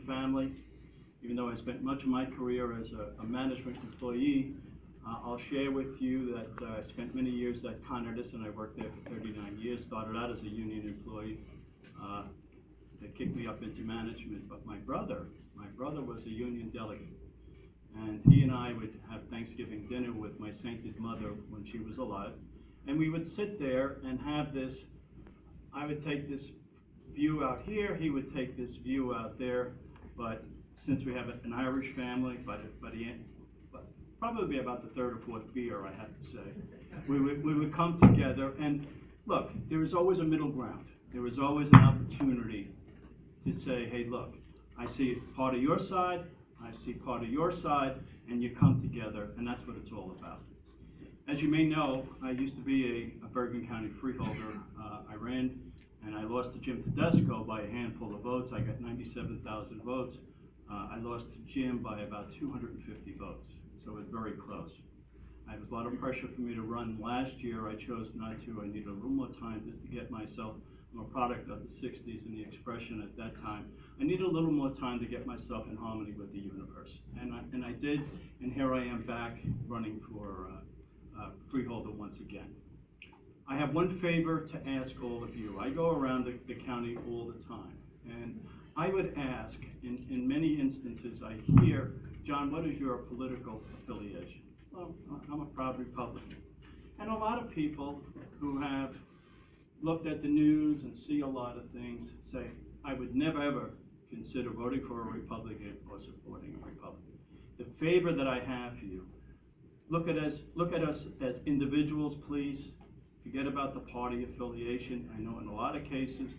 family. Even though I spent much of my career as a management employee, I'll share with you that I spent many years at Con Edison. I worked there for 39 years, started out as a union employee. They kicked me up into management, but my brother was a union delegate. And he and I would have Thanksgiving dinner with my sainted mother when she was alive. And we would sit there and have this, I would take this view out here, he would take this view out there, but since we have an Irish family, but probably about the third or fourth beer, I have to say, we would come together, and look, there was always a middle ground. There was always an opportunity to say, hey, look, I see part of your side, I see part of your side, and you come together, and that's what it's all about. As you may know, I used to be a Bergen County freeholder. I ran, and I lost to Jim Tedesco by a handful of votes. I got 97,000 votes. I lost to Jim by about 250 votes, so it was very close. It was a lot of pressure for me to run last year. I chose not to. I needed a little more time just to get myself. I'm a product of the 60s and the expression at that time. I needed a little more time to get myself in harmony with the universe, and I did, and here I am back running for freeholder once again. I have one favor to ask all of you. I go around the county all the time, and I would ask, in many instances, I hear, John, what is your political affiliation? Well, I'm a proud Republican. And a lot of people who have looked at the news and see a lot of things say, I would never ever consider voting for a Republican or supporting a Republican. The favor that I have for you, look at us as individuals, please. Forget about the party affiliation. I know in a lot of cases,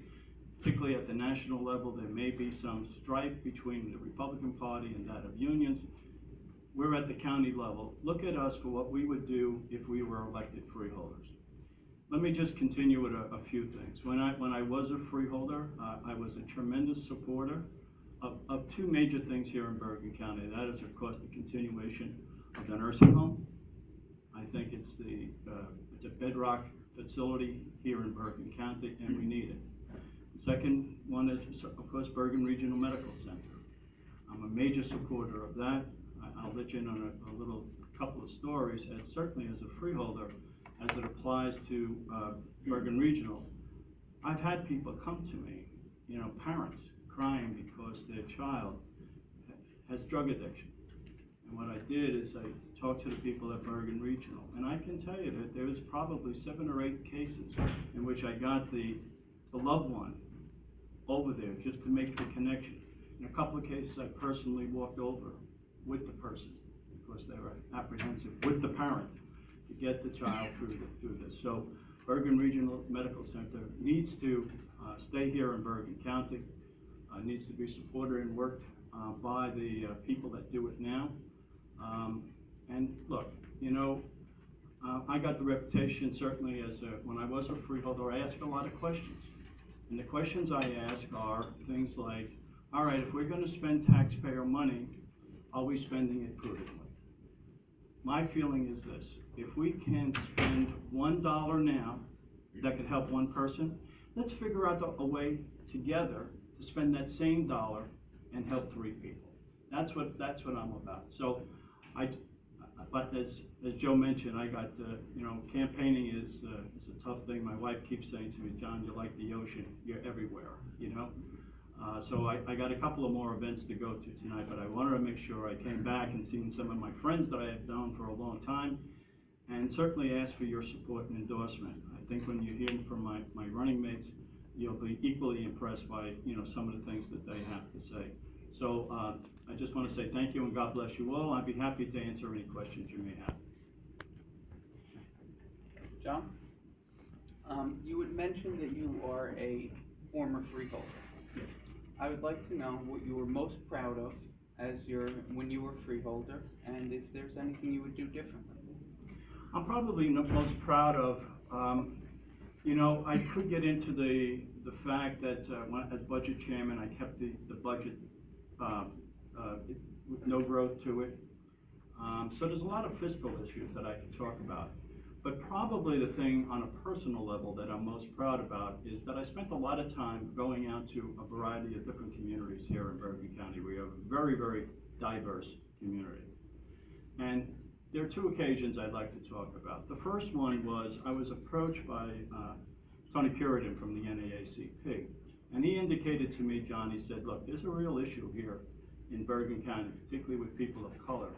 particularly at the national level, there may be some strife between the Republican Party and that of unions. We're at the county level. Look at us for what we would do if we were elected freeholders. Let me just continue with a few things. When I was a freeholder, I was a tremendous supporter of two major things here in Bergen County. That is, of course, the continuation of the nursing home. I think it's a bedrock facility here in Bergen County, and we need it. The second one is, of course, Bergen Regional Medical Center. I'm a major supporter of that. I'll let you in on a couple of stories, and certainly as a freeholder, as it applies to Bergen Regional. I've had people come to me, parents crying because their child has drug addiction. And what I did is I talked to the people at Bergen Regional, and I can tell you that there was probably 7 or 8 cases in which I got the loved one over there just to make the connection. In a couple of cases, I personally walked over with the person because they were apprehensive, with the parent, to get the child through this. So Bergen Regional Medical Center needs to stay here in Bergen County, needs to be supported and worked by the people that do it now. And look, I got the reputation certainly as when I was a freeholder, I asked a lot of questions. And the questions I ask are things like, all right, if we're going to spend taxpayer money, are we spending it prudently? My feeling is this: if we can spend $1 now that could help one person, let's figure out a way together to spend that same dollar and help 3 people. That's what I'm about. So, but as Joe mentioned, I got campaigning is a tough thing. My wife keeps saying to me, John, you're like the ocean. You're everywhere. So I got a couple of more events to go to tonight, but I wanted to make sure I came back and seen some of my friends that I have known for a long time, and certainly ask for your support and endorsement. I think when you hear from my running mates, you'll be equally impressed by some of the things that they have to say. So I just want to say thank you and God bless you all. I'd be happy to answer any questions you may have. John, you had mentioned that you are a former freeholder. I would like to know what you were most proud of when you were freeholder, and if there's anything you would do differently. I'm probably most proud of, I could get into the fact that as budget chairman, I kept the budget with no growth to it. So there's a lot of fiscal issues that I could talk about. But probably the thing on a personal level that I'm most proud about is that I spent a lot of time going out to a variety of different communities here in Bergen County. very, very diverse community. And there are two occasions I'd like to talk about. The first one was I was approached by Tony Puritan from the NAACP, and he indicated to me, John, he said, look, there's a real issue here in Bergen County, particularly with people of color.